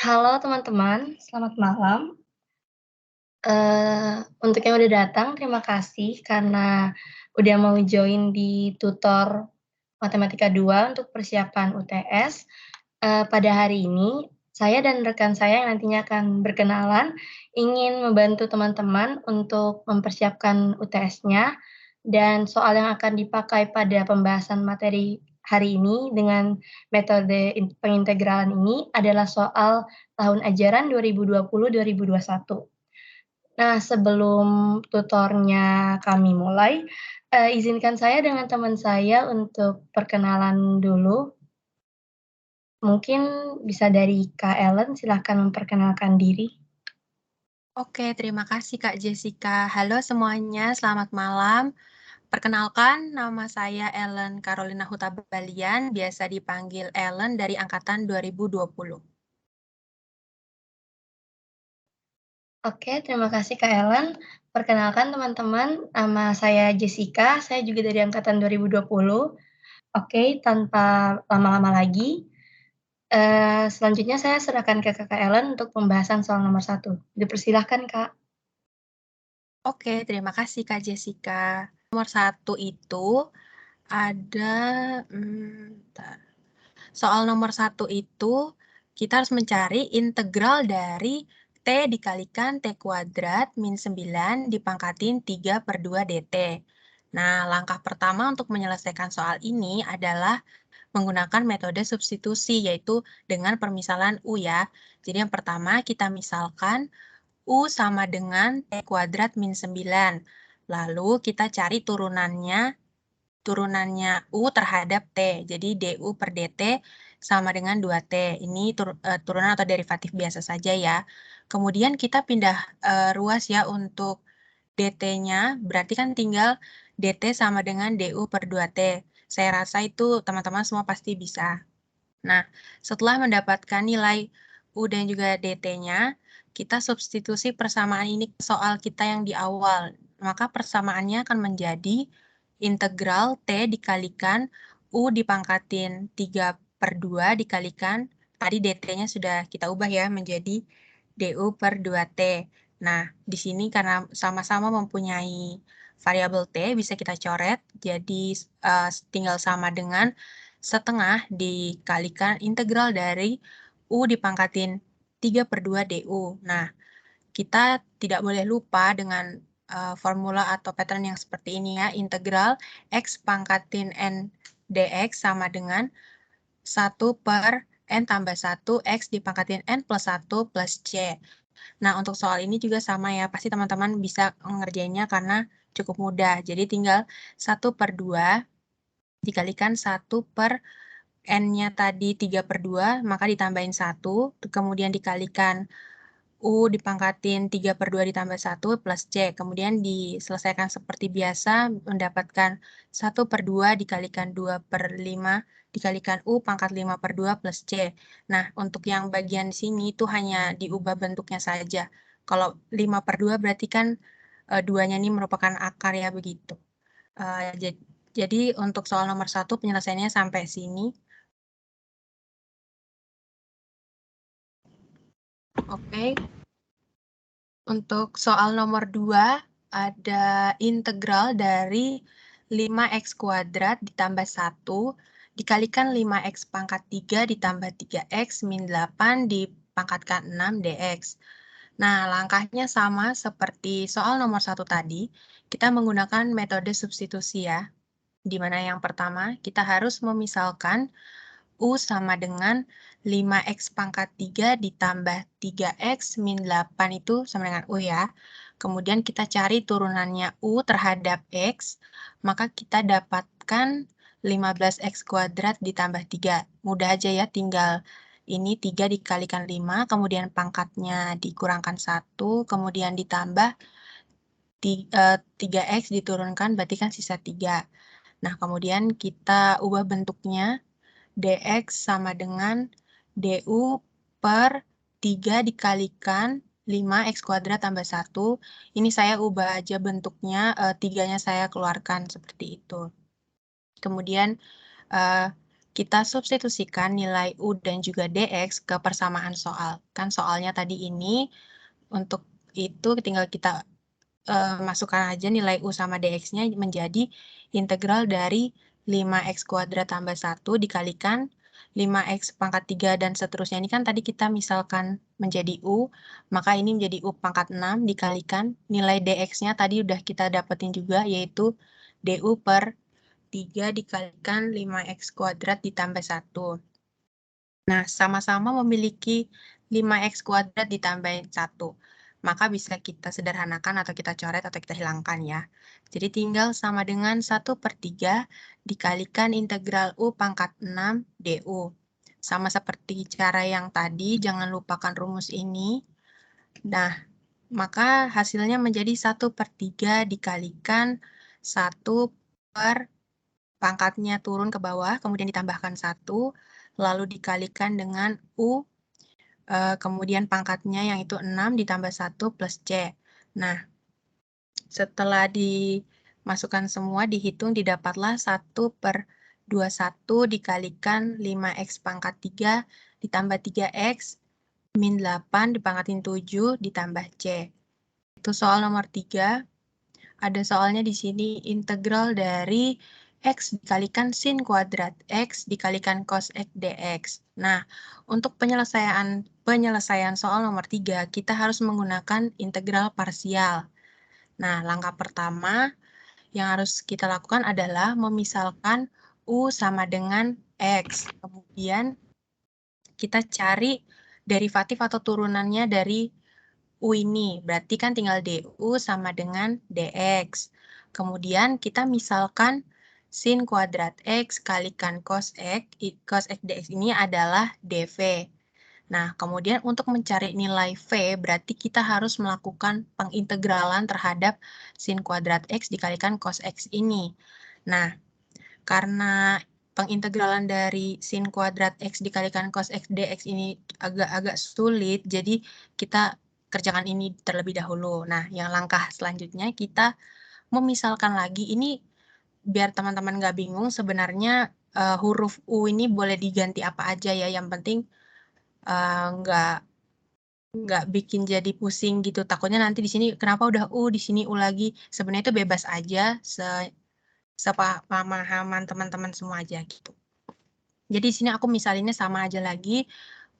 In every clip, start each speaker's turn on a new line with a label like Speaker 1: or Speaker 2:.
Speaker 1: Halo teman-teman, selamat malam. Untuk yang udah datang terima kasih karena udah mau join di tutor Matematika 2 untuk persiapan UTS. Pada hari ini, saya dan rekan saya yang nantinya akan berkenalan, ingin membantu teman-teman untuk mempersiapkan UTS-nya, dan soal yang akan dipakai pada pembahasan materi hari ini dengan metode pengintegralan ini adalah soal tahun ajaran 2020-2021. Nah, sebelum tutornya kami mulai, izinkan saya dengan teman saya untuk perkenalan dulu. Mungkin bisa dari Kak Ellen, silahkan memperkenalkan diri.
Speaker 2: Oke, terima kasih Kak Jessica. Halo semuanya, selamat malam. Perkenalkan, nama saya Ellen Carolina Huta-Balian, biasa dipanggil Ellen dari Angkatan 2020.
Speaker 1: Oke, terima kasih Kak Ellen. Perkenalkan teman-teman, nama saya Jessica, saya juga dari angkatan 2020. Oke, tanpa lama-lama lagi, selanjutnya saya serahkan ke Kakak Ellen untuk pembahasan soal nomor 1. Dipersilahkan, Kak.
Speaker 2: Oke, terima kasih Kak Jessica. Nomor 1 itu ada, bentar. Soal nomor 1 itu kita harus mencari integral dari T dikalikan T kuadrat min 9 dipangkatin 3/2 dt. Nah, langkah pertama untuk menyelesaikan soal ini adalah menggunakan metode substitusi, yaitu dengan permisalan U ya. Jadi yang pertama kita misalkan U sama dengan T kuadrat min 9. Lalu kita cari turunannya U terhadap T. Jadi DU per DT sama dengan 2T. Ini turunan atau derivatif biasa saja ya. Kemudian kita pindah ruas ya untuk DT-nya, berarti kan tinggal DT sama dengan DU per 2T. Saya rasa itu teman-teman semua pasti bisa. Nah, setelah mendapatkan nilai U dan juga DT-nya, kita substitusi persamaan ini ke soal kita yang di awal. Maka persamaannya akan menjadi integral T dikalikan U dipangkatin 3/2 dikalikan, tadi DT-nya sudah kita ubah ya menjadi DU per 2T. Nah, di sini karena sama-sama mempunyai variabel T, bisa kita coret, jadi tinggal sama dengan setengah dikalikan integral dari U dipangkatin 3/2 DU. Nah, kita tidak boleh lupa dengan formula atau pattern yang seperti ini ya. Integral X pangkatin N dx sama dengan 1 per N tambah 1 X dipangkatin N plus 1 plus C. Nah, untuk soal ini juga sama ya. Pasti teman-teman bisa mengerjainnya karena cukup mudah. Jadi tinggal 1/2 dikalikan 1 per N-nya tadi 3/2, maka ditambahin 1, kemudian dikalikan U dipangkatin 3/2 ditambah 1 plus C. Kemudian diselesaikan seperti biasa, mendapatkan 1/2 dikalikan 2/5 dikalikan U pangkat 5/2 plus C. Nah, untuk yang bagian sini itu hanya diubah bentuknya saja. Kalau 5/2 berarti kan 2-nya ini merupakan akar ya, begitu. Jadi untuk soal nomor 1 penyelesaiannya sampai sini. Oke. Untuk soal nomor 2, ada integral dari 5x kuadrat ditambah 1 dikalikan 5x pangkat 3 ditambah 3x min 8 dipangkatkan 6 dx. Nah, langkahnya sama seperti soal nomor 1 tadi. Kita menggunakan metode substitusi ya. Di mana yang pertama, kita harus memisalkan U sama dengan 5x pangkat 3 ditambah 3x min 8 itu sama dengan U ya. Kemudian kita cari turunannya U terhadap X, maka kita dapatkan 15x kuadrat ditambah 3. Mudah aja ya, tinggal ini 3 dikalikan 5, kemudian pangkatnya dikurangkan 1, kemudian ditambah 3x diturunkan, berarti kan sisa 3. Nah, kemudian kita ubah bentuknya. dx sama dengan du per 3 dikalikan 5x kuadrat tambah 1. Ini saya ubah aja bentuknya, 3-nya saya keluarkan seperti itu. Kemudian kita substitusikan nilai U dan juga DX ke persamaan soal. Kan soalnya tadi ini, untuk itu tinggal kita masukkan aja nilai U sama DX-nya menjadi integral dari 5x kuadrat tambah 1 dikalikan 5x pangkat 3 dan seterusnya. Ini kan tadi kita misalkan menjadi U, maka ini menjadi U pangkat 6 dikalikan nilai DX-nya tadi udah kita dapetin juga, yaitu DU per 3 dikalikan 5x kuadrat ditambah 1. Nah, sama-sama memiliki 5x kuadrat ditambah 1. Maka bisa kita sederhanakan atau kita coret atau kita hilangkan ya. Jadi tinggal sama dengan 1/3 dikalikan integral U pangkat 6 DU. Sama seperti cara yang tadi, jangan lupakan rumus ini. Nah, maka hasilnya menjadi 1/3 dikalikan 1 per pangkatnya turun ke bawah, kemudian ditambahkan 1, lalu dikalikan dengan U, kemudian pangkatnya yang itu 6 ditambah 1 plus C. Nah, setelah dimasukkan semua, dihitung, didapatlah 1/21 dikalikan 5x pangkat 3 ditambah 3x min 8 dipangkatin 7 ditambah C. Itu soal nomor 3. Ada soalnya di sini integral dari X dikalikan sin kuadrat X dikalikan cos X dx. Nah, untuk penyelesaian soal nomor 3, kita harus menggunakan integral parsial. Nah, langkah pertama yang harus kita lakukan adalah memisalkan U sama dengan X. Kemudian kita cari derivatif atau turunannya dari U ini. Berarti kan tinggal DU sama dengan DX. Kemudian kita misalkan sin kuadrat X kalikan cos X dx ini adalah dV. Nah, kemudian untuk mencari nilai V, berarti kita harus melakukan pengintegralan terhadap sin kuadrat X dikalikan cos X ini. Nah, karena pengintegralan dari sin kuadrat X dikalikan cos X dx ini agak-agak sulit, jadi kita kerjakan ini terlebih dahulu. Nah, yang langkah selanjutnya kita memisalkan lagi. Ini biar teman-teman nggak bingung, sebenarnya huruf U ini boleh diganti apa aja ya. Yang penting nggak bikin jadi pusing gitu. Takutnya nanti di sini kenapa udah U, di sini U lagi. Sebenarnya itu bebas aja, sepemahaman teman-teman semua aja gitu. Jadi di sini aku misalinnya sama aja lagi.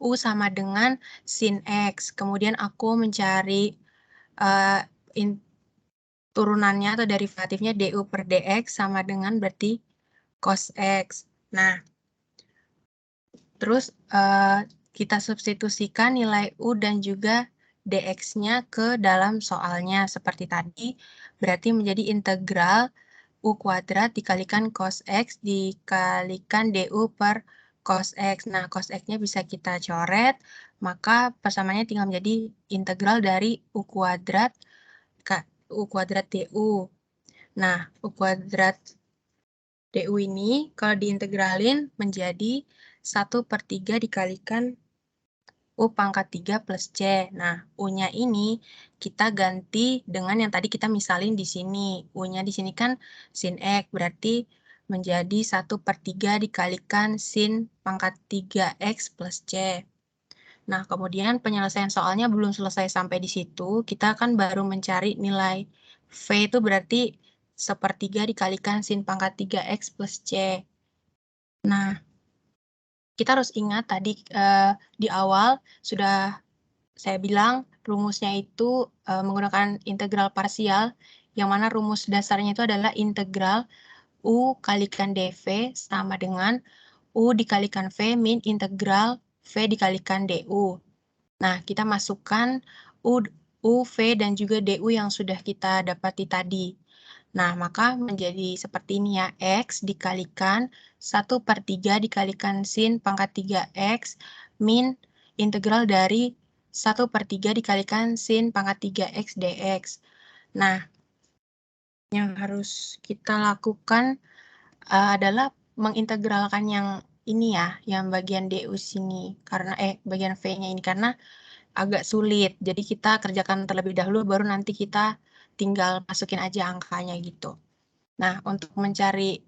Speaker 2: U sama dengan sin X. Kemudian aku mencari turunannya atau derivatifnya DU per DX sama dengan berarti cos X. Nah, terus kita substitusikan nilai U dan juga DX-nya ke dalam soalnya seperti tadi. Berarti menjadi integral U kuadrat dikalikan cos X dikalikan DU per cos X. Nah, cos X-nya bisa kita coret, maka persamaannya tinggal menjadi integral dari U kuadrat DU. Nah, U kuadrat DU ini kalau diintegralin menjadi 1/3 dikalikan U pangkat 3 plus C. Nah, U-nya ini kita ganti dengan yang tadi kita misalin di sini. U-nya di sini kan sin X, berarti menjadi 1/3 dikalikan sin pangkat 3X plus C. Nah, kemudian penyelesaian soalnya belum selesai sampai di situ. Kita kan baru mencari nilai V itu berarti 1/3 dikalikan sin pangkat 3X plus C. Nah, kita harus ingat tadi di awal sudah saya bilang rumusnya itu menggunakan integral parsial, yang mana rumus dasarnya itu adalah integral U kalikan dV sama dengan U dikalikan V min integral V dikalikan DU. Nah, kita masukkan U, V, dan juga DU yang sudah kita dapati tadi. Nah, maka menjadi seperti ini ya, X dikalikan 1/3 dikalikan sin pangkat 3X min integral dari 1/3 dikalikan sin pangkat 3X dx. Nah, yang harus kita lakukan adalah mengintegralkan yang ini ya, yang bagian DU sini, karena bagian V-nya ini, karena agak sulit. Jadi kita kerjakan terlebih dahulu, baru nanti kita tinggal masukin aja angkanya gitu. Nah, untuk mencari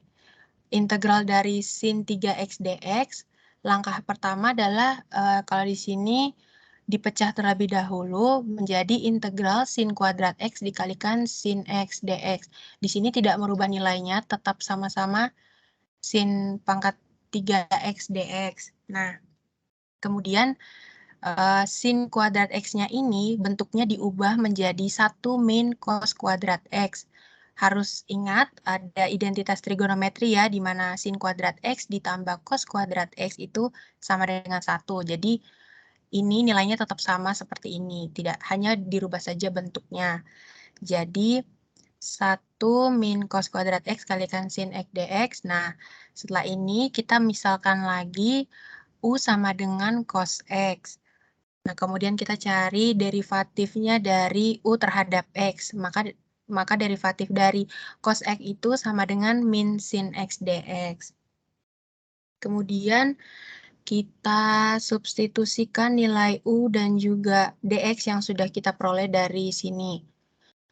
Speaker 2: integral dari sin 3x dx, langkah pertama adalah kalau di sini dipecah terlebih dahulu menjadi integral sin kuadrat x dikalikan sin x dx. Di sini tidak merubah nilainya, tetap sama-sama sin pangkat 3x dx. Nah, kemudian sin kuadrat x-nya ini bentuknya diubah menjadi 1 min cos kuadrat x. Harus ingat ada identitas trigonometri ya, di mana sin kuadrat x ditambah cos kuadrat x itu sama dengan 1. Jadi ini nilainya tetap sama seperti ini, tidak hanya dirubah saja bentuknya. Jadi 1 min cos kuadrat x kalikan sin x dx. Nah, setelah ini kita misalkan lagi U sama dengan cos x. Nah, kemudian kita cari derivatifnya dari U terhadap X. Maka derivatif dari cos X itu sama dengan min sin X dx. Kemudian kita substitusikan nilai U dan juga dx yang sudah kita peroleh dari sini.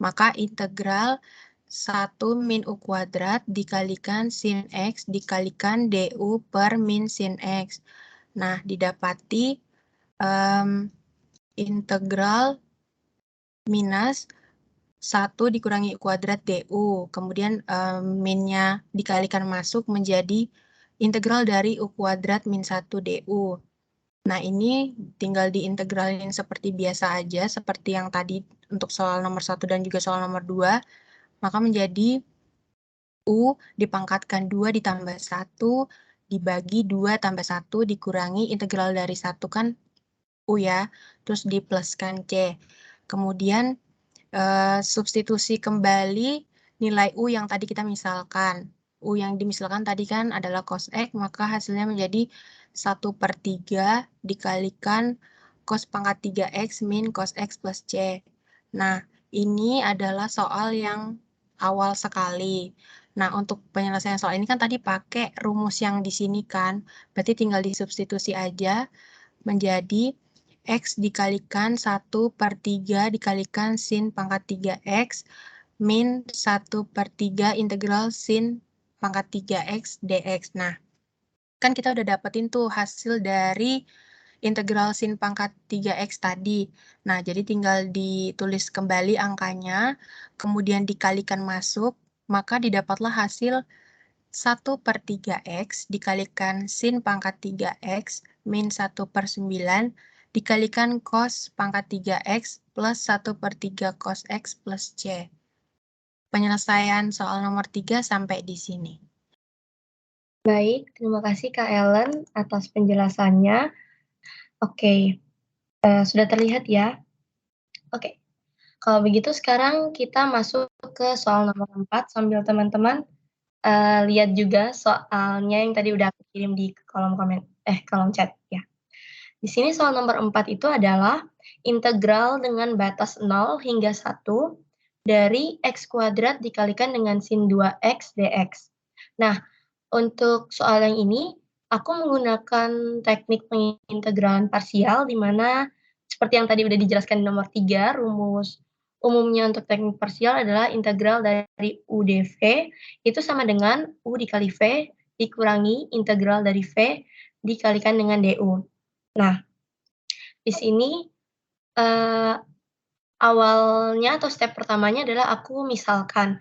Speaker 2: Maka integral 1 min U kuadrat dikalikan sin X dikalikan du per min sin X. Nah, didapati integral minus 1 dikurangi kuadrat du. Kemudian minnya dikalikan masuk menjadi integral dari U kuadrat min 1 du. Nah, ini tinggal diintegralin seperti biasa aja, seperti yang tadi untuk soal nomor 1 dan juga soal nomor 2. Maka menjadi U dipangkatkan 2 ditambah 1 dibagi 2 tambah 1 dikurangi integral dari 1 kan U ya, terus dipluskan C. Kemudian substitusi kembali nilai U yang tadi kita misalkan. U yang dimisalkan tadi kan adalah cos X, maka hasilnya menjadi 1/3 dikalikan cos pangkat 3X min cos X plus C. Nah, ini adalah soal yang awal sekali. Nah, untuk penyelesaian soal ini kan tadi pakai rumus yang di sini kan, berarti tinggal disubstitusi aja menjadi X dikalikan 1/3 dikalikan sin pangkat 3X min 1/3 integral sin pangkat 3X dx. Nah, kan kita udah dapetin tuh hasil dari integral sin pangkat 3X tadi. Nah, jadi tinggal ditulis kembali angkanya, kemudian dikalikan masuk, maka didapatlah hasil 1/3X dikalikan sin pangkat 3X min 1/9 dikalikan cos pangkat 3X plus 1/3 cos X plus C. Penyelesaian soal nomor 3 sampai di sini.
Speaker 1: Baik, terima kasih Kak Ellen atas penjelasannya. Oke, sudah terlihat ya? Oke, kalau begitu sekarang kita masuk ke soal nomor 4 sambil teman-teman lihat juga soalnya yang tadi udah aku kirim di kolom chat ya. Di sini soal nomor 4 itu adalah integral dengan batas 0 hingga 1 dari x kuadrat dikalikan dengan sin 2x dx. Nah, untuk soal yang ini, aku menggunakan teknik pengintegralan parsial di mana seperti yang tadi udah dijelaskan di nomor 3, rumus umumnya untuk teknik parsial adalah integral dari U dV itu sama dengan U dikali V dikurangi integral dari V dikalikan dengan du. Nah, di sini awalnya atau step pertamanya adalah aku misalkan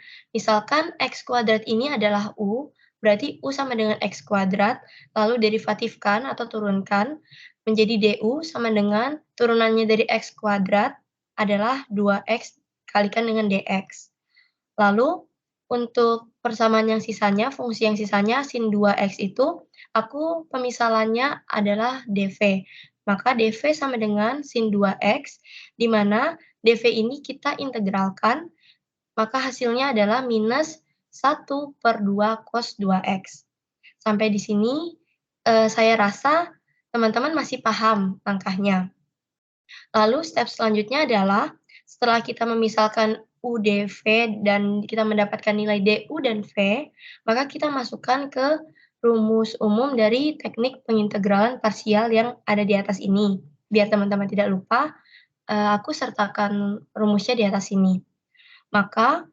Speaker 1: x kuadrat ini adalah U, berarti U sama dengan x kuadrat, lalu derivatifkan atau turunkan menjadi du sama dengan turunannya dari x kuadrat adalah 2x kalikan dengan dx. Lalu untuk persamaan yang sisanya, fungsi yang sisanya sin 2x itu, aku pemisalannya adalah dv. Maka dv sama dengan sin 2x, di mana dv ini kita integralkan, maka hasilnya adalah minus 1/2 cos 2x. Sampai di sini, saya rasa teman-teman masih paham langkahnya. Lalu step selanjutnya adalah, setelah kita memisalkan U, dV, dan kita mendapatkan nilai du dan v, maka kita masukkan ke rumus umum dari teknik pengintegralan parsial yang ada di atas ini. Biar teman-teman tidak lupa, aku sertakan rumusnya di atas ini. Maka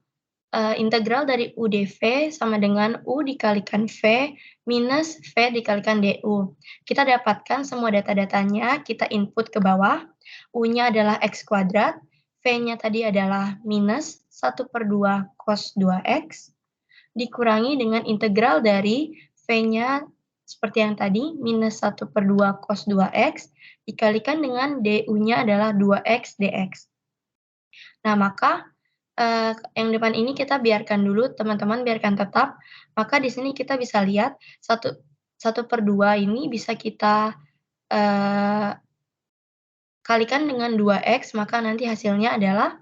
Speaker 1: integral dari U dV sama dengan U dikalikan V minus V dikalikan DU. Kita dapatkan semua data-datanya, kita input ke bawah. U-nya adalah X kuadrat, V-nya tadi adalah minus 1/2 cos 2X, dikurangi dengan integral dari V-nya seperti yang tadi, minus 1/2 cos 2X, dikalikan dengan DU-nya adalah 2X dx. Nah, maka yang depan ini kita biarkan dulu, teman-teman biarkan tetap. Maka di sini kita bisa lihat 1/2 ini bisa kita kalikan dengan 2X, maka nanti hasilnya adalah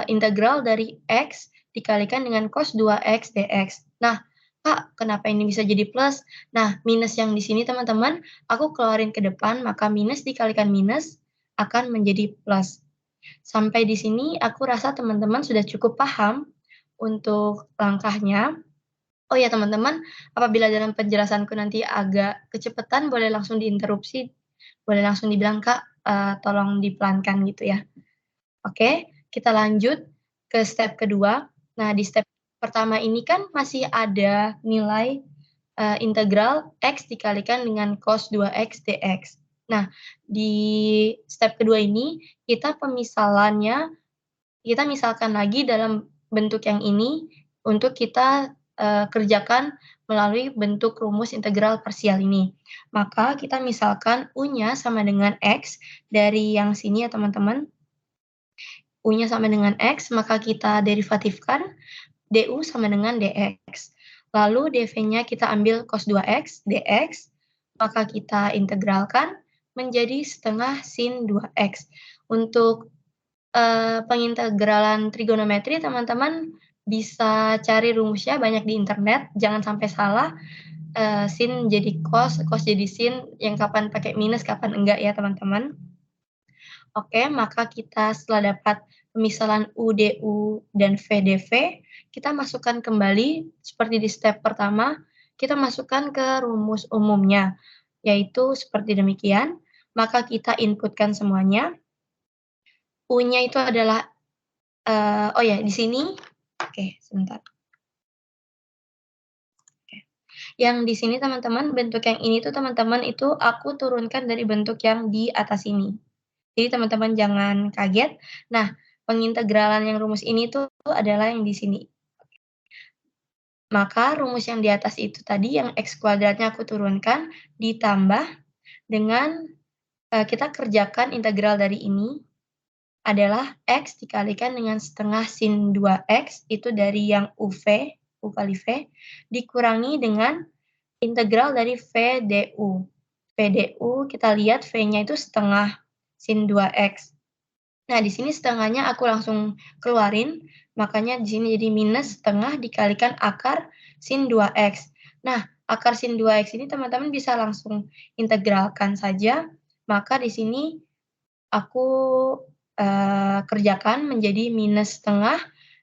Speaker 1: integral dari X dikalikan dengan cos 2X dx. Nah, Kak, kenapa ini bisa jadi plus? Nah, minus yang di sini teman-teman, aku keluarin ke depan, maka minus dikalikan minus akan menjadi plus. Sampai di sini aku rasa teman-teman sudah cukup paham untuk langkahnya. Oh ya teman-teman, apabila dalam penjelasanku nanti agak kecepatan boleh langsung diinterupsi, boleh langsung dibilang, "Kak, tolong dipelankan," gitu ya. Oke, kita lanjut ke step kedua. Nah, di step pertama ini kan masih ada nilai, integral X dikalikan dengan cos 2X dx. Nah, di step kedua ini kita kita misalkan lagi dalam bentuk yang ini untuk kita, kerjakan melalui bentuk rumus integral parsial ini. Maka kita misalkan U-nya sama dengan X dari yang sini ya teman-teman. U-nya sama dengan X, maka kita derivatifkan DU sama dengan dx. Lalu dv-nya kita ambil cos 2x dx, maka kita integralkan menjadi setengah sin 2x. Untuk pengintegralan trigonometri teman-teman bisa cari rumusnya banyak di internet, jangan sampai salah, sin jadi cos, cos jadi sin, yang kapan pakai minus, kapan enggak ya teman-teman. Oke, maka kita setelah dapat pemisahan U, DU, dan V, DV, kita masukkan kembali seperti di step pertama, kita masukkan ke rumus umumnya, yaitu seperti demikian. Maka kita inputkan semuanya. U-nya itu adalah, oh ya, di sini, oke, sebentar. Oke. Yang di sini teman-teman, bentuk yang ini tuh teman-teman itu aku turunkan dari bentuk yang di atas ini. Jadi teman-teman jangan kaget. Nah, pengintegralan yang rumus ini tuh adalah yang di sini. Maka rumus yang di atas itu tadi yang X kuadratnya aku turunkan, ditambah dengan, kita kerjakan integral dari ini adalah X dikalikan dengan setengah sin 2X, itu dari yang UV, U kali V, dikurangi dengan integral dari V DU. V DU kita lihat V-nya itu setengah sin 2X. Nah, di sini setengahnya aku langsung keluarin, makanya di sini jadi minus setengah dikalikan akar sin 2X. Nah, akar sin 2X ini teman-teman bisa langsung integralkan saja, maka di sini aku kerjakan menjadi minus setengah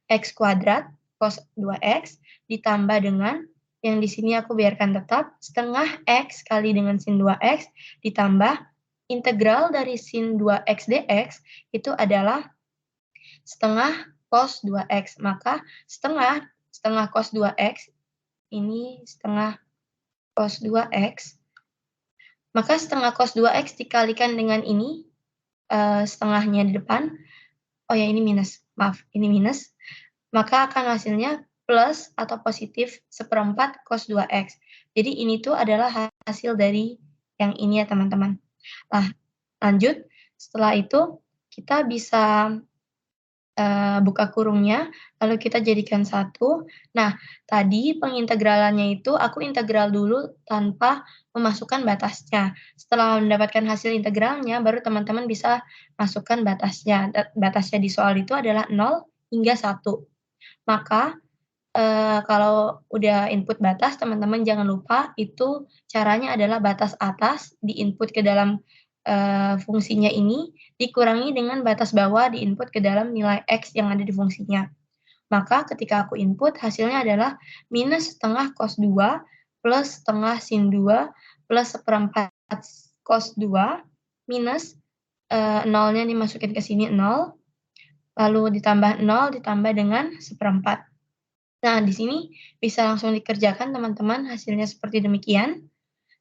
Speaker 1: X kuadrat cos 2X ditambah dengan yang di sini aku biarkan tetap setengah X kali dengan sin 2X ditambah integral dari sin 2X dx itu adalah setengah cos 2X. Maka setengah cos 2X, ini setengah cos 2X. Maka setengah cos 2X dikalikan dengan ini, setengahnya di depan. Oh ya, ini minus, maaf, ini minus. Maka akan hasilnya plus atau positif 1/4 cos 2X. Jadi ini tuh adalah hasil dari yang ini ya teman-teman. Nah, lanjut, setelah itu kita bisa buka kurungnya, lalu kita jadikan 1. Nah, tadi pengintegralannya itu aku integral dulu tanpa memasukkan batasnya. Setelah mendapatkan hasil integralnya, baru teman-teman bisa masukkan batasnya. Batasnya di soal itu adalah 0 hingga 1. Maka, kalau udah input batas, teman-teman jangan lupa itu caranya adalah batas atas di-input ke dalam, fungsinya ini, dikurangi dengan batas bawah di-input ke dalam nilai X yang ada di fungsinya. Maka ketika aku input, hasilnya adalah minus setengah cos 2 plus setengah sin 2 plus 1/4 cos 2 minus, nolnya dimasukin ke sini 0, lalu ditambah 0 ditambah dengan 1/4. Nah, di sini bisa langsung dikerjakan teman-teman, hasilnya seperti demikian,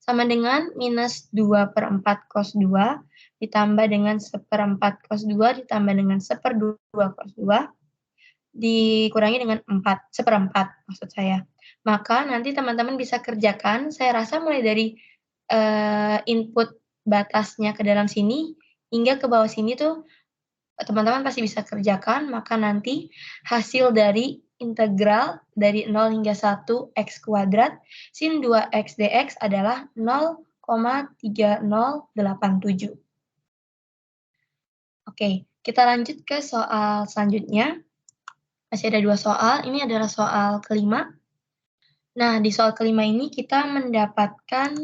Speaker 1: sama dengan minus 2/4 cos 2 ditambah dengan 1/4 cos 2 ditambah dengan 1/2 cos 2 dikurangi dengan 1/4 maksud saya. Maka nanti teman-teman bisa kerjakan, saya rasa mulai dari, input batasnya ke dalam sini hingga ke bawah sini tuh teman-teman pasti bisa kerjakan, maka nanti hasil dari integral dari 0 hingga 1 X kuadrat sin 2X dx adalah 0,3087. Oke, kita lanjut ke soal selanjutnya. Masih ada 2 soal, ini adalah soal kelima. Nah, di soal kelima ini kita mendapatkan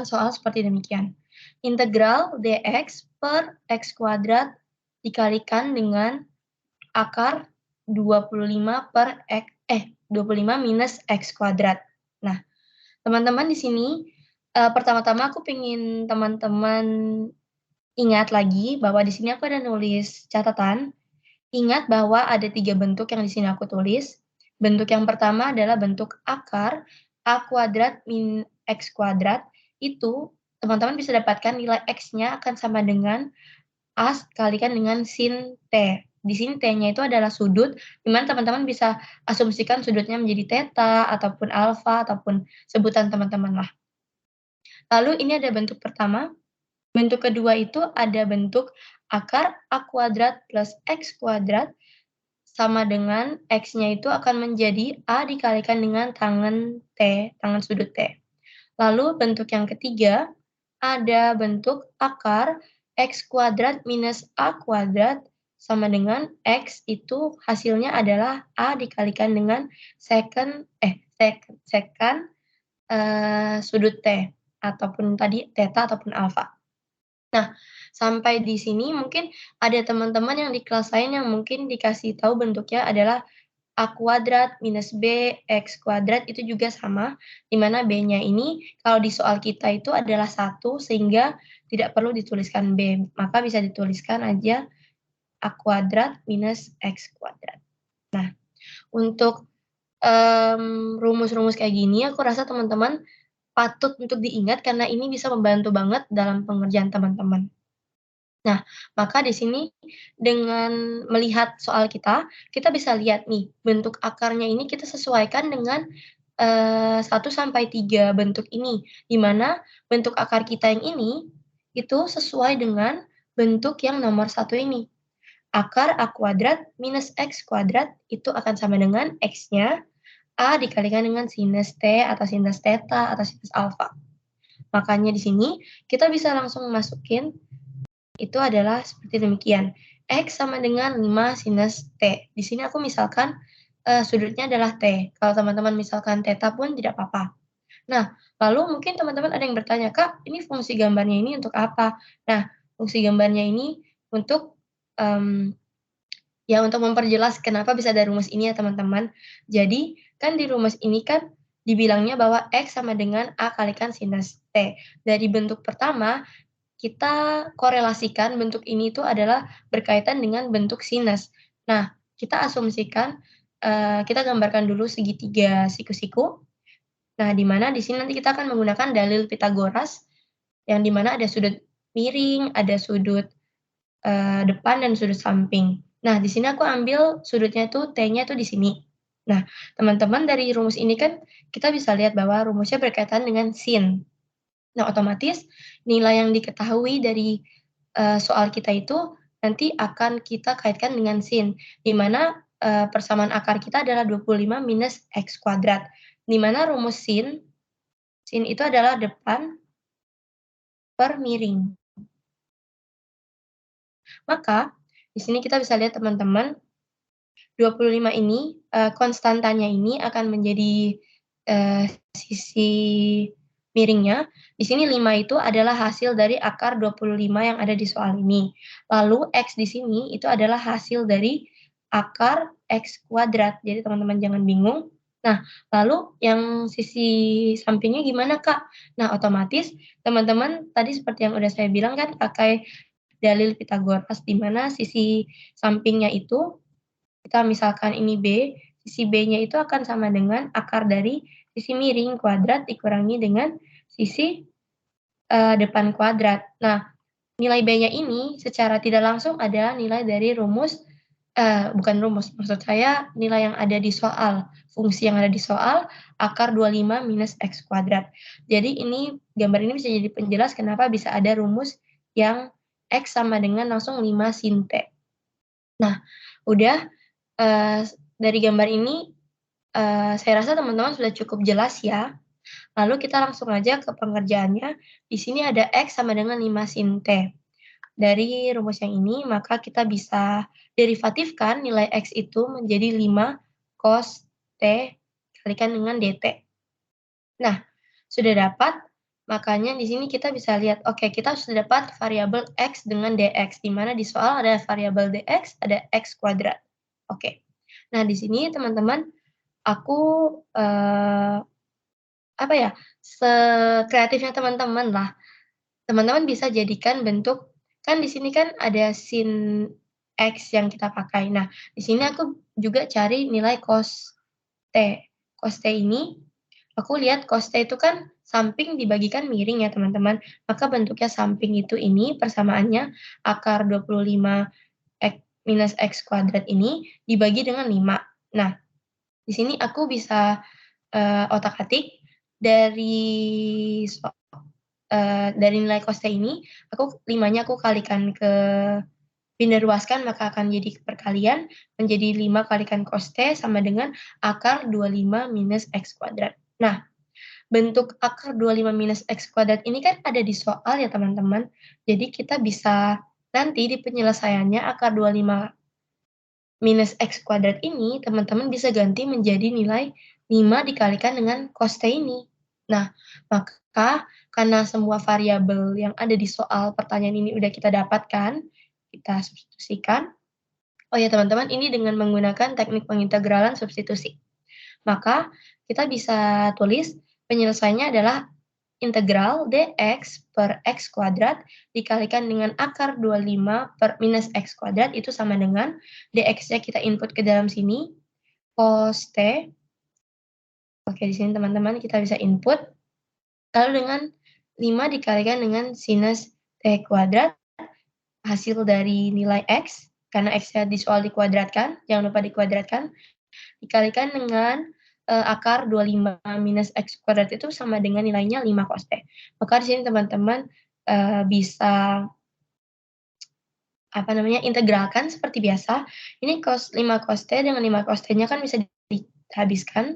Speaker 1: soal seperti demikian. Integral dx per x kuadrat dikalikan dengan akar 25 minus x kuadrat. Nah, teman-teman di sini, pertama-tama aku pengen teman-teman ingat lagi bahwa di sini aku ada nulis catatan. Ingat bahwa ada 3 bentuk yang di sini aku tulis. Bentuk yang pertama adalah bentuk akar A kuadrat min X kuadrat, itu teman-teman bisa dapatkan nilai X-nya akan sama dengan A kalikan dengan sin T. Di sini T-nya itu adalah sudut, di mana teman-teman bisa asumsikan sudutnya menjadi theta, ataupun alfa, ataupun sebutan teman-teman lah. Lalu ini ada bentuk pertama. Bentuk kedua itu ada bentuk akar A kuadrat plus X kuadrat sama dengan X-nya itu akan menjadi A dikalikan dengan tangan T, tangan sudut T. Lalu bentuk yang ketiga, ada bentuk akar X kuadrat minus A kuadrat sama dengan X itu hasilnya adalah A dikalikan dengan secant sudut T, ataupun tadi theta ataupun alfa. Nah, sampai di sini mungkin ada teman-teman yang di kelas lain yang mungkin dikasih tahu bentuknya adalah A kuadrat minus B X kuadrat itu juga sama, di mana B-nya ini kalau di soal kita itu adalah 1 sehingga tidak perlu dituliskan B, maka bisa dituliskan aja A kuadrat minus X kuadrat. Nah, untuk rumus-rumus kayak gini aku rasa teman-teman patut untuk diingat karena ini bisa membantu banget dalam pengerjaan teman-teman. Nah, maka di sini dengan melihat soal kita bisa lihat nih bentuk akarnya ini kita sesuaikan dengan 1 sampai 3 bentuk ini, di mana bentuk akar kita yang ini itu sesuai dengan bentuk yang nomor 1 ini. Akar A kuadrat minus X kuadrat itu akan sama dengan X-nya A dikalikan dengan sinus T atau sinus theta atau sinus alfa. Makanya di sini kita bisa langsung masukin itu adalah seperti demikian. X sama dengan 5 sinus T. Di sini aku misalkan sudutnya adalah T. Kalau teman-teman misalkan theta pun tidak apa-apa. Nah, lalu mungkin teman-teman ada yang bertanya, Kak, ini fungsi gambarnya ini untuk apa? Nah, fungsi gambarnya ini untuk untuk memperjelas kenapa bisa ada rumus ini ya teman-teman. Jadi, kan di rumus ini kan dibilangnya bahwa X sama dengan A kalikan sinus T. Dari bentuk pertama, kita korelasikan bentuk ini itu adalah berkaitan dengan bentuk sinus. Nah, kita asumsikan, kita gambarkan dulu segitiga siku-siku. Nah, di mana di sini nanti kita akan menggunakan dalil Pythagoras, yang di mana ada sudut miring, ada sudut depan dan sudut samping. Nah, di sini aku ambil sudutnya itu T-nya itu di sini. Nah, teman-teman dari rumus ini kan kita bisa lihat bahwa rumusnya berkaitan dengan sin. Nah, otomatis nilai yang diketahui dari soal kita itu nanti akan kita kaitkan dengan sin, di mana persamaan akar kita adalah 25 minus X kuadrat, di mana rumus sin itu adalah depan per miring. Maka, di sini kita bisa lihat teman-teman, 25 ini, konstantanya ini akan menjadi, sisi miringnya. Di sini 5 itu adalah hasil dari akar 25 yang ada di soal ini. Lalu X di sini itu adalah hasil dari akar X kuadrat. Jadi teman-teman jangan bingung. Nah, lalu yang sisi sampingnya gimana, Kak? Nah, otomatis teman-teman tadi seperti yang udah saya bilang kan pakai dalil Pitagoras, di mana sisi sampingnya itu, kita misalkan ini B, sisi B-nya itu akan sama dengan akar dari sisi miring kuadrat dikurangi dengan sisi depan kuadrat. Nah, nilai B-nya ini secara tidak langsung adalah nilai dari rumus, bukan rumus, maksud saya nilai yang ada di soal, fungsi yang ada di soal, akar 25 minus X kuadrat. Jadi gambar ini bisa jadi penjelas kenapa bisa ada rumus yang X sama dengan langsung 5 sin T. Nah, udah, dari gambar ini, saya rasa teman-teman sudah cukup jelas ya. Lalu kita langsung aja ke pengerjaannya. Di sini ada X sama dengan 5 sin T. Dari rumus yang ini, maka kita bisa derivatifkan nilai X itu menjadi 5 cos T kalikan dengan dt. Nah, sudah dapat, makanya di sini kita bisa lihat, oke, kita sudah dapat variabel X dengan dx, di mana di soal ada variabel dx, ada X kuadrat. Oke. Nah, di sini teman-teman, aku, apa ya, sekreatifnya teman-teman lah. Teman-teman bisa jadikan bentuk, kan di sini kan ada sin X yang kita pakai. Nah, di sini aku juga cari nilai cos T. Cos T ini, aku lihat cos T itu kan samping dibagikan miring ya teman-teman. Maka bentuknya samping itu ini persamaannya akar 25 X minus X kuadrat ini dibagi dengan 5. Nah, di sini aku bisa otak-atik dari nilai cos T ini, 5-nya aku kalikan ke pindah ruaskan, maka akan jadi perkalian, menjadi 5 kalikan cos T sama dengan akar 25 minus X kuadrat. Nah, bentuk akar 25 minus X kuadrat ini kan ada di soal ya teman-teman. Jadi kita bisa nanti di penyelesaiannya akar 25 minus X kuadrat ini, teman-teman bisa ganti menjadi nilai 5 dikalikan dengan cos T ini. Nah, maka karena semua variabel yang ada di soal pertanyaan ini udah kita dapatkan, kita substitusikan. Oh ya teman-teman, ini dengan menggunakan teknik pengintegralan substitusi. Maka kita bisa tulis penyelesaiannya adalah integral dx per x kuadrat dikalikan dengan akar 25 per minus x kuadrat itu sama dengan dx-nya kita input ke dalam sini, cos t. Oke, di sini teman-teman kita bisa input, lalu dengan 5 dikalikan dengan sinus t kuadrat, hasil dari nilai x, karena x-nya di soal dikuadratkan, jangan lupa dikuadratkan, dikalikan dengan akar 25 minus X kuadrat itu sama dengan nilainya 5 cos T. Maka di sini teman-teman bisa integralkan seperti biasa. Ini 5 cos T dengan 5 cos T-nya kan bisa dihabiskan.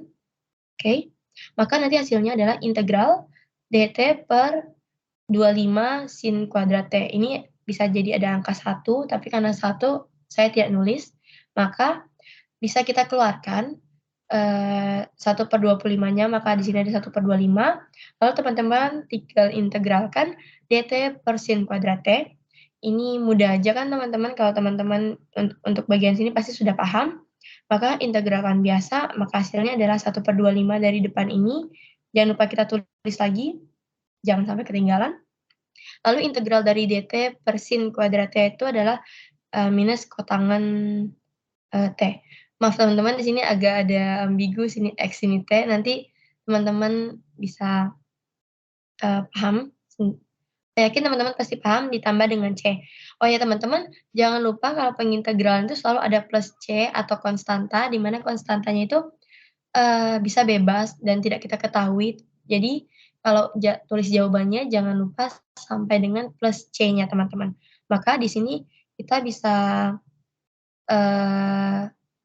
Speaker 1: Oke. Maka nanti hasilnya adalah integral dt per 25 sin kuadrat T. Ini bisa jadi ada angka 1, tapi karena 1 saya tidak nulis, maka bisa kita keluarkan 1/25-nya, maka di sini ada 1/25. Lalu teman-teman tinggal integralkan dt per sin kuadrat T. Ini mudah aja kan teman-teman, kalau teman-teman untuk bagian sini pasti sudah paham. Maka integralkan biasa, maka hasilnya adalah 1/25 dari depan ini. Jangan lupa kita tulis lagi, jangan sampai ketinggalan. Lalu integral dari dt per sin kuadrat T itu adalah minus kotangan T. Maaf teman-teman, di sini agak ada ambigu, sini X, sini T, nanti teman-teman bisa paham. Saya yakin teman-teman pasti paham ditambah dengan C. Oh ya teman-teman, jangan lupa kalau pengintegralan itu selalu ada plus C atau konstanta, di mana konstantanya itu bisa bebas dan tidak kita ketahui. Jadi kalau tulis jawabannya jangan lupa sampai dengan plus C-nya teman-teman. Maka di sini kita bisa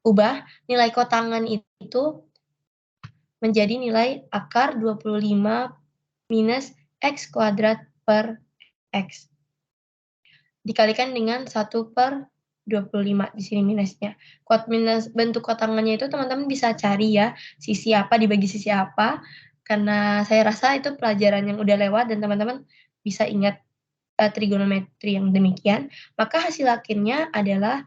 Speaker 1: ubah nilai kotangan itu menjadi nilai akar 25 minus X kuadrat per X. Dikalikan dengan 1/25 di sini minusnya. Bentuk kotangannya itu teman-teman bisa cari ya, sisi apa dibagi sisi apa, karena saya rasa itu pelajaran yang udah lewat dan teman-teman bisa ingat trigonometri yang demikian. Maka hasil akhirnya adalah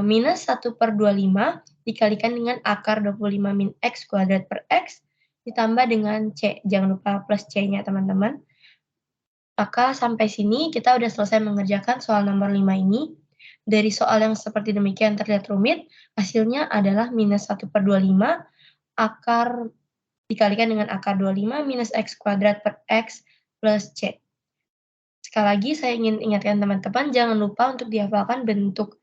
Speaker 1: minus 1/25 dikalikan dengan akar 25 min X kuadrat per X ditambah dengan C. Jangan lupa plus C-nya teman-teman. Maka sampai sini kita udah selesai mengerjakan soal nomor 5 ini. Dari soal yang seperti demikian terlihat rumit, hasilnya adalah minus 1/25 akar dikalikan dengan akar 25 minus X kuadrat per X plus C. Sekali lagi saya ingin ingatkan teman-teman, jangan lupa untuk dihafalkan bentuk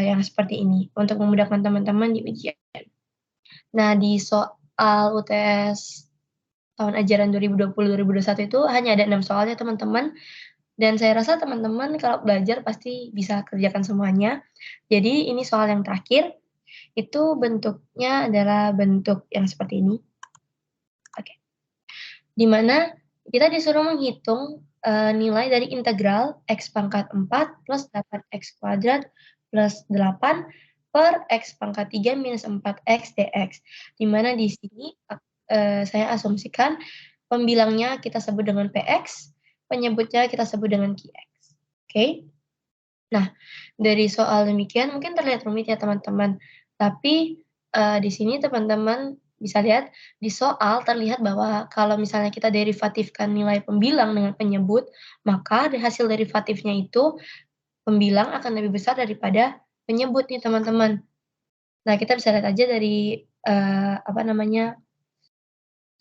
Speaker 1: yang seperti ini, untuk memudahkan teman-teman di ujian. Nah, di soal UTS tahun ajaran 2020-2021 itu hanya ada 6 soal ya teman-teman, dan saya rasa teman-teman kalau belajar pasti bisa kerjakan semuanya. Jadi ini soal yang terakhir, itu bentuknya adalah bentuk yang seperti ini. Oke. Di mana kita disuruh menghitung, nilai dari integral X pangkat 4 plus 8X kuadrat plus 8 per X pangkat 3 minus 4X dx. Di mana di sini, saya asumsikan pembilangnya kita sebut dengan Px, penyebutnya kita sebut dengan Qx. Oke? Nah, dari soal demikian mungkin terlihat rumit ya teman-teman, tapi, di sini teman-teman bisa lihat di soal terlihat bahwa kalau misalnya kita derivatifkan nilai pembilang dengan penyebut, maka hasil derivatifnya itu pembilang akan lebih besar daripada penyebut nih teman-teman. Nah, kita bisa lihat aja dari, apa namanya,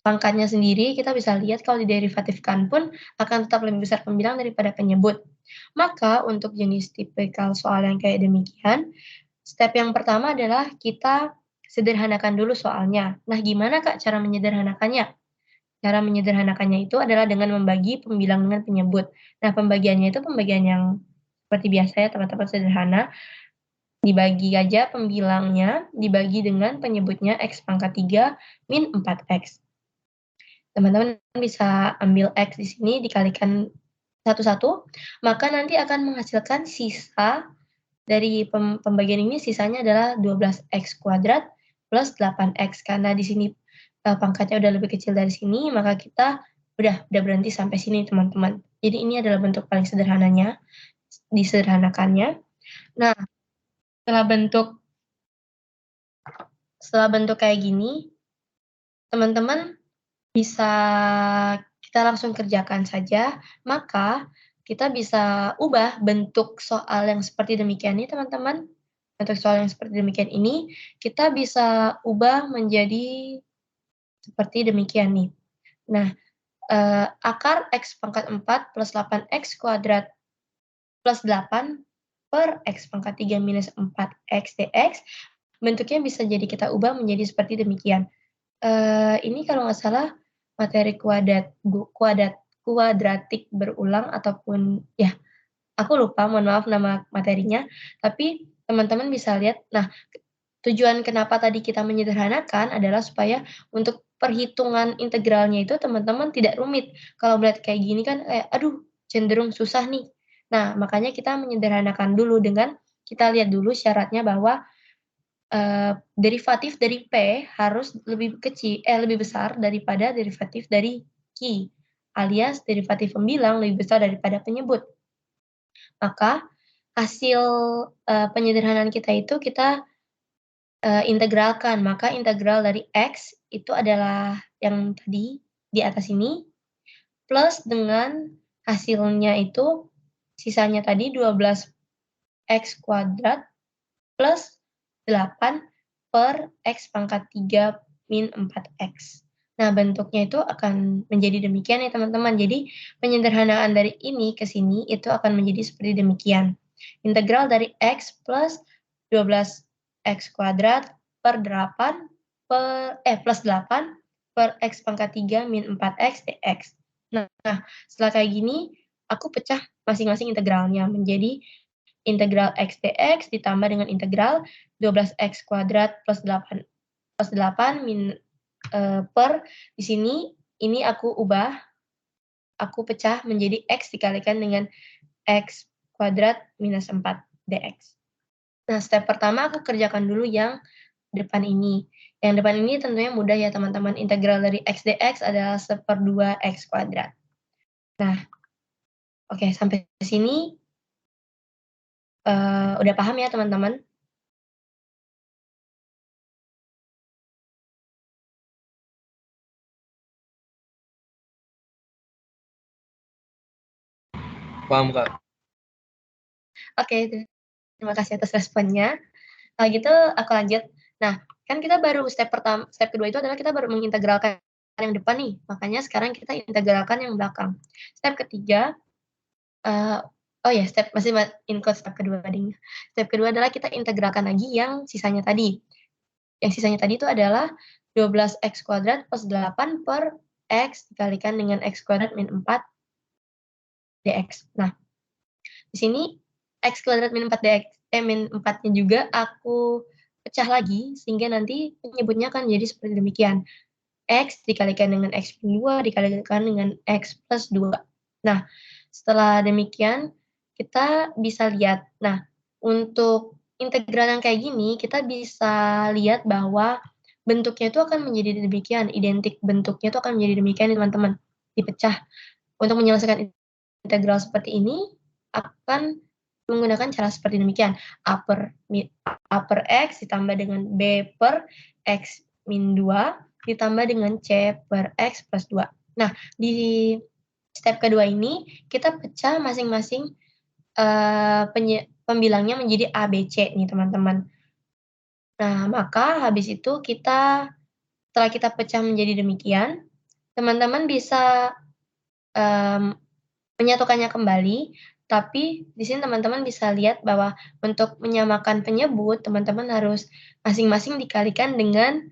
Speaker 1: pangkatnya sendiri, kita bisa lihat kalau diderivatifkan pun akan tetap lebih besar pembilang daripada penyebut. Maka untuk jenis tipikal soal yang kayak demikian, step yang pertama adalah kita sederhanakan dulu soalnya. Nah, gimana Kak cara menyederhanakannya? Cara menyederhanakannya itu adalah dengan membagi pembilang dengan penyebut. Nah, pembagiannya itu pembagian yang seperti biasa ya teman-teman, sederhana. Dibagi aja pembilangnya, dibagi dengan penyebutnya X pangkat 3 min 4X. Teman-teman bisa ambil X di sini dikalikan satu-satu, maka nanti akan menghasilkan sisa dari pembagian ini, sisanya adalah 12X kuadrat plus 8X. Karena di sini, pangkatnya udah lebih kecil dari sini, maka kita udah berhenti sampai sini teman-teman. Jadi ini adalah bentuk paling sederhananya, disederhanakannya. Nah, setelah bentuk kayak gini, teman-teman bisa kita langsung kerjakan saja, maka kita bisa ubah bentuk soal yang seperti demikian ini teman-teman. Bentuk soal yang seperti demikian ini, kita bisa ubah menjadi seperti demikian nih. Nah, akar X pangkat 4 plus 8X kuadrat plus 8 per X pangkat 3 minus 4X dx, bentuknya bisa jadi kita ubah menjadi seperti demikian. Ini kalau nggak salah materi kuadratik berulang ataupun ya, aku lupa, mohon maaf nama materinya, tapi teman-teman bisa lihat. Nah, tujuan kenapa tadi kita menyederhanakan adalah supaya untuk perhitungan integralnya itu teman-teman tidak rumit. Kalau melihat kayak gini kan kayak, aduh cenderung susah nih. Nah, makanya kita menyederhanakan dulu dengan kita lihat dulu syaratnya bahwa derivatif dari P harus lebih besar daripada derivatif dari Q, alias derivatif pembilang lebih besar daripada penyebut. Maka hasil, penyederhanaan kita itu kita, integralkan. Maka integral dari X itu adalah yang tadi di atas ini, plus dengan hasilnya itu sisanya tadi 12X kuadrat plus 8 per X pangkat 3 min 4X. Nah, bentuknya itu akan menjadi demikian ya teman-teman. Jadi, penyederhanaan dari ini ke sini itu akan menjadi seperti demikian. Integral dari X plus 12X kuadrat per 8 plus 8 per X pangkat 3 min 4X dx. Nah, setelah kayak gini, aku pecah masing-masing integralnya menjadi integral X dx ditambah dengan integral 12X kuadrat plus 8 min, per di sini, ini aku ubah, aku pecah menjadi X dikalikan dengan X kuadrat minus 4 dx. Nah, step pertama aku kerjakan dulu yang depan ini. Yang depan ini tentunya mudah ya teman-teman, integral dari X dx adalah 1/2 X kuadrat. Nah, oke sampai sini, udah paham ya teman-teman?
Speaker 3: Paham, Kak.
Speaker 1: Oke, terima kasih atas responnya. Kalau gitu aku lanjut. Nah, kan kita baru step kedua itu adalah kita baru mengintegralkan yang depan nih, makanya sekarang kita integralkan yang belakang. Step ketiga, oh ya, masih include step kedua ding. Step kedua adalah kita integralkan lagi yang sisanya tadi. Yang sisanya tadi itu adalah 12x kuadrat plus 8 per x dikalikan dengan x kuadrat min 4 dx. Nah, di sini x kuadrat min 4 dx, min 4-nya juga aku pecah lagi, sehingga nanti penyebutnya akan jadi seperti demikian. X dikalikan dengan X min 2 dikalikan dengan X plus 2. Nah, setelah demikian, kita bisa lihat. Nah, untuk integral yang kayak gini, kita bisa lihat bahwa bentuknya itu akan menjadi demikian, identik bentuknya itu akan menjadi demikian, teman-teman. Dipecah. Untuk menyelesaikan integral seperti ini, akan menggunakan cara seperti demikian. A per X ditambah dengan B per X min 2 ditambah dengan C per X plus 2. Nah, di step kedua ini, kita pecah masing-masing pembilangnya menjadi A, B, C nih teman-teman. Nah, maka habis itu setelah kita pecah menjadi demikian, teman-teman bisa menyatukannya kembali, tapi di sini teman-teman bisa lihat bahwa untuk menyamakan penyebut, teman-teman harus masing-masing dikalikan dengan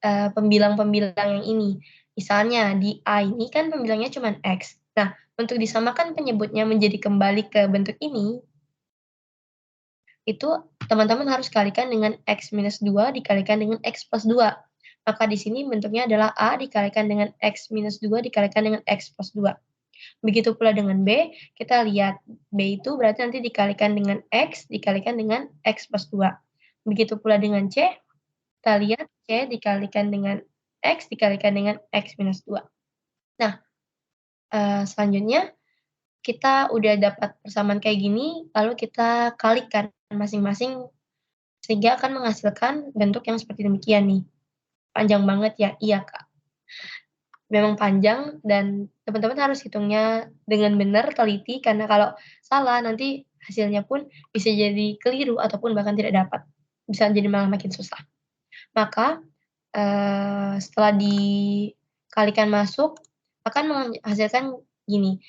Speaker 1: pembilang-pembilang yang ini. Misalnya di A ini kan pembilangnya cuma X. Nah, untuk disamakan penyebutnya menjadi kembali ke bentuk ini, itu teman-teman harus kalikan dengan X minus 2 dikalikan dengan X plus 2. Maka di sini bentuknya adalah A dikalikan dengan X minus 2 dikalikan dengan X plus 2. Begitu pula dengan B, kita lihat B itu berarti nanti dikalikan dengan X dikalikan dengan X plus 2. Begitu pula dengan C, kita lihat C dikalikan dengan X dikalikan dengan X minus 2. Nah, selanjutnya kita udah dapat persamaan kayak gini, lalu kita kalikan masing-masing sehingga akan menghasilkan bentuk yang seperti demikian nih. Panjang banget ya? Iya, Kak. Memang panjang dan teman-teman harus hitungnya dengan benar, teliti, karena kalau salah nanti hasilnya pun bisa jadi keliru ataupun bahkan tidak dapat. Bisa jadi malah makin susah. Maka setelah dikalikan masuk akan menghasilkan gini,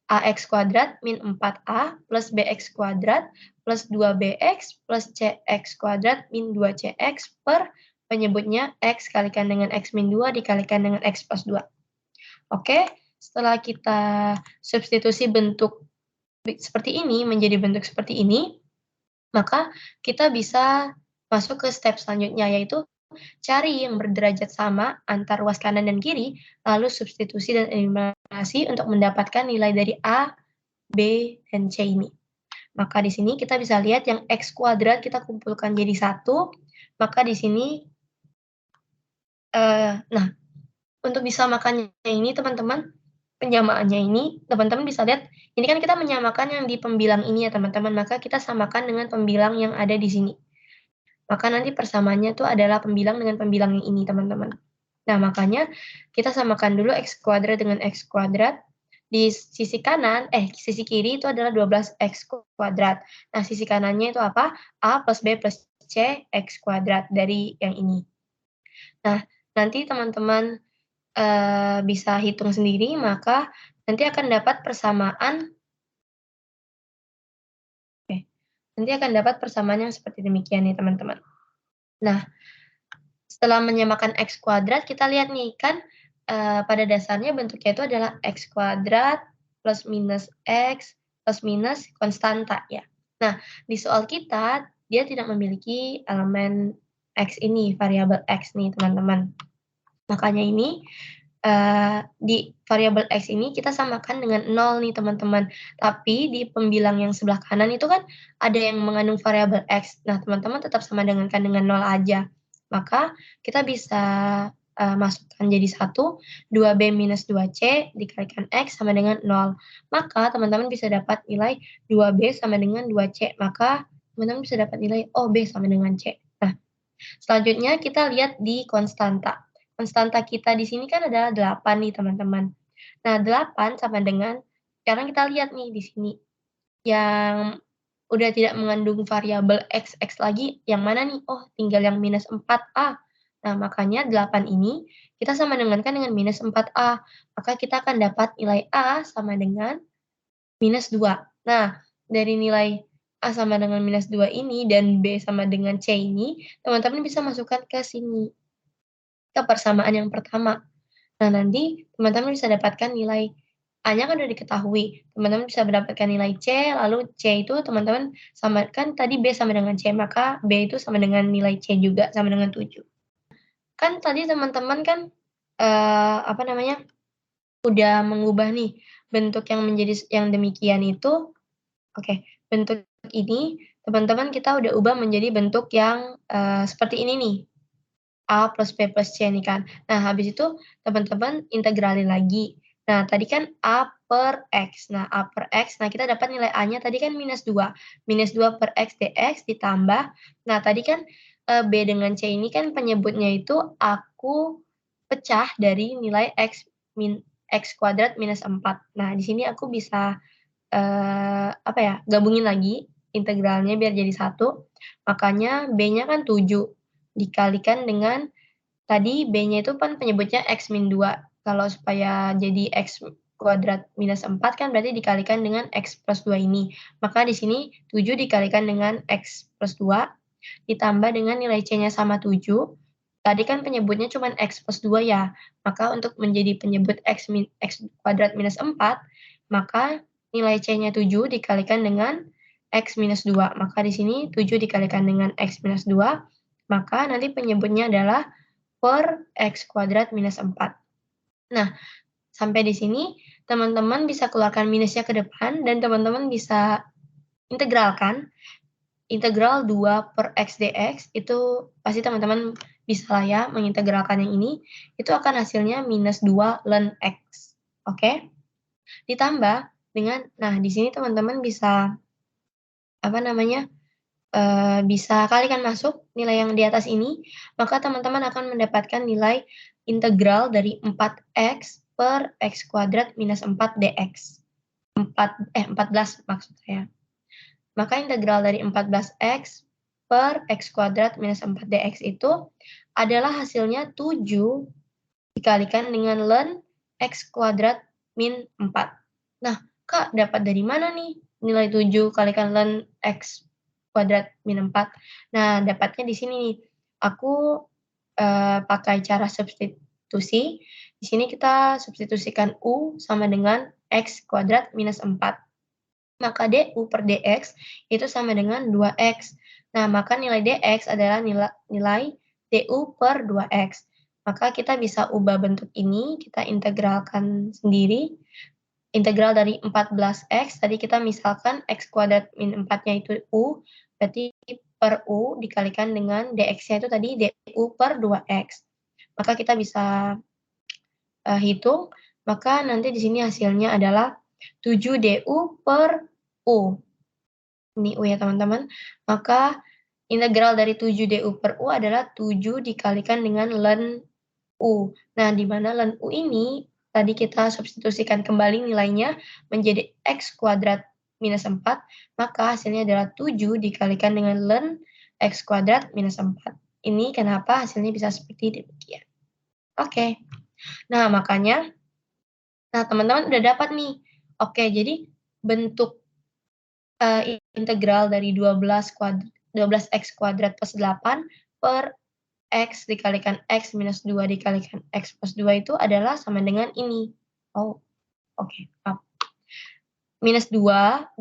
Speaker 1: AX kuadrat min 4A plus BX kuadrat plus 2BX plus CX kuadrat min 2CX per penyebutnya X kalikan dengan X min 2 dikalikan dengan X plus 2. Oke, setelah kita substitusi bentuk seperti ini menjadi bentuk seperti ini, maka kita bisa masuk ke step selanjutnya, yaitu cari yang berderajat sama antar ruas kanan dan kiri, lalu substitusi dan eliminasi untuk mendapatkan nilai dari A, B, dan C ini. Maka di sini kita bisa lihat yang X kuadrat kita kumpulkan jadi 1, maka di sini, nah, untuk disamakannya ini teman-teman, penyamaannya ini, teman-teman bisa lihat, ini kan kita menyamakan yang di pembilang ini ya teman-teman, maka kita samakan dengan pembilang yang ada di sini. Maka nanti persamaannya itu adalah pembilang dengan pembilang yang ini, teman-teman. Nah, makanya kita samakan dulu X kuadrat dengan X kuadrat. Di sisi kanan, sisi kiri itu adalah 12X kuadrat. Nah, sisi kanannya itu apa? A plus B plus C X kuadrat dari yang ini. Nah, nanti teman-teman bisa hitung sendiri, maka nanti akan dapat persamaan nanti akan dapat persamaan yang seperti demikian nih, teman-teman. Nah, setelah menyamakan X kuadrat, kita lihat nih, kan pada dasarnya bentuknya itu adalah X kuadrat plus minus X plus minus konstanta ya. Nah, di soal kita, dia tidak memiliki elemen X ini, variabel X nih, teman-teman. Makanya ini, di variabel X ini kita samakan dengan 0 nih, teman-teman. Tapi di pembilang yang sebelah kanan itu kan ada yang mengandung variabel X. Nah, teman-teman tetap sama dengan 0 aja. Maka kita bisa masukkan jadi 1, 2B minus 2C dikalikan X sama dengan 0. Maka teman-teman bisa dapat nilai 2B sama dengan 2C. Maka teman-teman bisa dapat nilai, B sama dengan C. Nah, selanjutnya kita lihat di konstanta. Konstanta kita di sini kan adalah 8 nih, teman-teman. Nah, 8 sama dengan sekarang kita lihat nih di sini, yang udah tidak mengandung variabel x lagi yang mana nih? Oh, tinggal yang minus 4A. Nah, makanya 8 ini kita sama dengankan dengan minus 4A. Maka kita akan dapat nilai A sama dengan minus 2. Nah, dari nilai A sama dengan minus 2 ini dan B sama dengan C ini, teman-teman bisa masukkan ke sini, ke persamaan yang pertama. Nah, nanti teman-teman bisa dapatkan nilai A-nya kan udah diketahui, teman-teman bisa mendapatkan nilai C, lalu C itu teman-teman sama kan tadi B sama dengan C, maka B itu sama dengan nilai C juga, sama dengan 7. Kan tadi teman-teman kan, apa namanya, udah mengubah nih bentuk yang menjadi yang demikian itu oke, bentuk ini teman-teman kita udah ubah menjadi bentuk yang, seperti ini nih. A plus B plus C nih kan. Nah, habis itu teman-teman integralin lagi. Nah, tadi kan A per X. Nah, A per X, nah kita dapat nilai A-nya tadi kan minus 2. Minus 2 per X dx ditambah, nah tadi kan, B dengan C ini kan penyebutnya itu aku pecah dari nilai X kuadrat minus 4. Nah, di sini aku bisa, apa ya, gabungin lagi integralnya biar jadi 1, makanya B-nya kan 7 dikalikan dengan tadi B-nya itu kan penyebutnya X min 2. Kalau supaya jadi X kuadrat minus 4 kan berarti dikalikan dengan X plus 2 ini. Maka di sini 7 dikalikan dengan X plus 2, ditambah dengan nilai C-nya sama 7. Tadi kan penyebutnya cuma X plus 2 ya. Maka untuk menjadi penyebut X kuadrat minus 4, maka nilai C-nya 7 dikalikan dengan X minus 2. Maka di sini 7 dikalikan dengan X minus 2, maka nanti penyebutnya adalah per X kuadrat minus 4. Nah, sampai di sini teman-teman bisa keluarkan minusnya ke depan dan teman-teman bisa integralkan. Integral 2 per X dx itu pasti teman-teman bisa lah ya mengintegralkan yang ini, itu akan hasilnya minus 2 ln X. Oke? Ditambah dengan, nah di sini teman-teman bisa, apa namanya, bisa kalikan masuk nilai yang di atas ini, maka teman-teman akan mendapatkan nilai integral dari 4x per x kuadrat minus 4 dx. 14 maksud saya. Maka integral dari 14x per x kuadrat minus 4 dx itu adalah hasilnya 7 dikalikan dengan ln x kuadrat min 4. Nah, Kak, dapat dari mana nih nilai 7 kalikan ln x kuadrat min 4? Nah, dapatnya di sini nih. Aku pakai cara substitusi. Di sini kita substitusikan U sama dengan X kuadrat minus 4. Maka DU per DX itu sama dengan 2X. Nah, maka nilai DX adalah nilai DU per 2X. Maka kita bisa ubah bentuk ini, kita integralkan sendiri. Integral dari 14X, tadi kita misalkan X kuadrat min 4-nya itu U, berarti per U dikalikan dengan DX-nya itu tadi DU per 2X. Maka kita bisa hitung, maka nanti di sini hasilnya adalah 7 DU per U. Ini U ya teman-teman. Maka integral dari 7 DU per U adalah 7 dikalikan dengan ln U. Nah, di mana ln U ini tadi kita substitusikan kembali nilainya menjadi X kuadrat minus 4, maka hasilnya adalah 7 dikalikan dengan ln X kuadrat minus 4. Ini kenapa hasilnya bisa seperti demikian. Oke. Nah, makanya, teman-teman udah dapat nih. Oke, jadi bentuk integral dari 12x kuadrat plus 8 per X dikalikan X minus 2 dikalikan X plus 2 itu adalah sama dengan ini. Oh, oke, maaf. Minus 2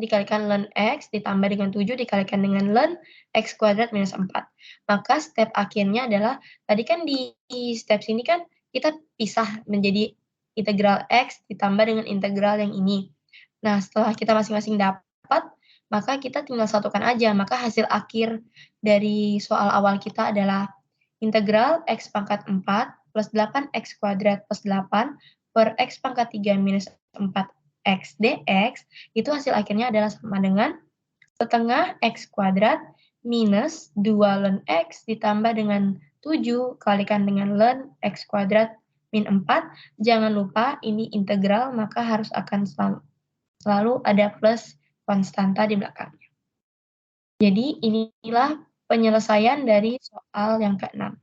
Speaker 1: dikalikan ln X ditambah dengan 7 dikalikan dengan ln X kuadrat minus 4. Maka step akhirnya adalah, tadi kan di step sini kan kita pisah menjadi integral X ditambah dengan integral yang ini. Nah, setelah kita masing-masing dapat, maka kita tinggal satukan aja. Maka hasil akhir dari soal awal kita adalah integral X pangkat 4 plus 8X kuadrat plus 8 per X pangkat 3 minus 4X dx, itu hasil akhirnya adalah sama dengan setengah X kuadrat minus 2 ln X ditambah dengan 7 kalikan dengan ln X kuadrat min 4. Jangan lupa ini integral, maka harus akan selalu ada plus konstanta di belakangnya. Jadi inilah penyelesaian dari soal yang keenam.